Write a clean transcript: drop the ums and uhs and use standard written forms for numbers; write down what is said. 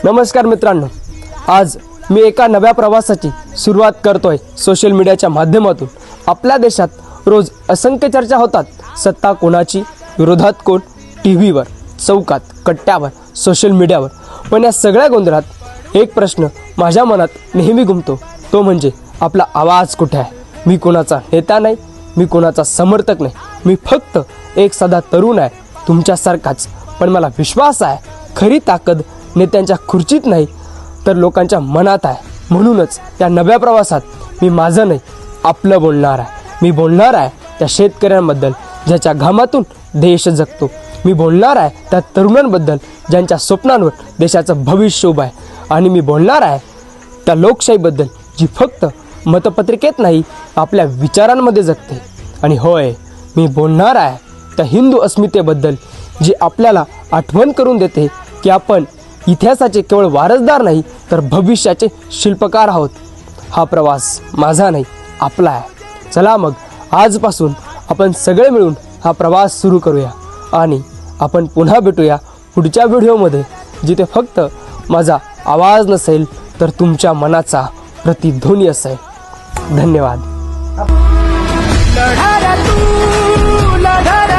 नमस्कार मित्रांनो, आज मी एका नव्या प्रवासाची सुरुवात करतोय सोशल मीडियाच्या माध्यमातून। आपल्या देशात रोज असंख्य चर्चा होतात, सत्ता कोणाची, विरोधात कोण, टीव्हीवर, चौकात, कट्ट्यावर, सोशल मीडियावर। पण या सगळ्या गोंधळात एक प्रश्न माझ्या मनात नेहमी घुमतो, तो म्हणजे आपला आवाज कुठे आहे। मी कोणाचा नेता नाही, मी कोणाचा समर्थक नाही, मी फक्त एक साधा तरुण आहे तुमच्यासारखाच। पण मला विश्वास आहे, खरी ताकद नेत्यांच्या खुर्चीत नाही तर लोकांच्या मनात आहे। म्हणूनच या नव्या प्रवासात मी माझं नाही, आपलं बोलणार आहे। मी बोलणार आहे त्या शेतकऱ्यांबद्दल ज्याच्या घामातून देश जगतो। मी बोलणार आहे त्या तरुणांबद्दल ज्यांच्या स्वप्नांवर देशाचं भविष्य उभं आहे। आणि मी बोलणार आहे त्या लोकशाहीबद्दल जी फक्त मतपत्रिकेत नाही, आपल्या विचारांमध्ये जगते। आणि होय, मी बोलणार आहे त्या हिंदू अस्मितेबद्दल जी आपल्याला आठवण करून देते की आपण इतिहासाचे केवळ वारसदार नाही तर भविष्याचे शिल्पकार आहोत। हा प्रवास माझा नाही, आपला आहे। चला मग आजपासून आपण सगळे मिळून हा प्रवास सुरू करूया आणि आपण पुन्हा भेटूया पुढच्या व्हिडिओमध्ये, जिथे फक्त माझा आवाज नसेल तर तुमच्या मनाचा प्रतिध्वनी असेल। धन्यवाद। लढा रे तू, लढा रे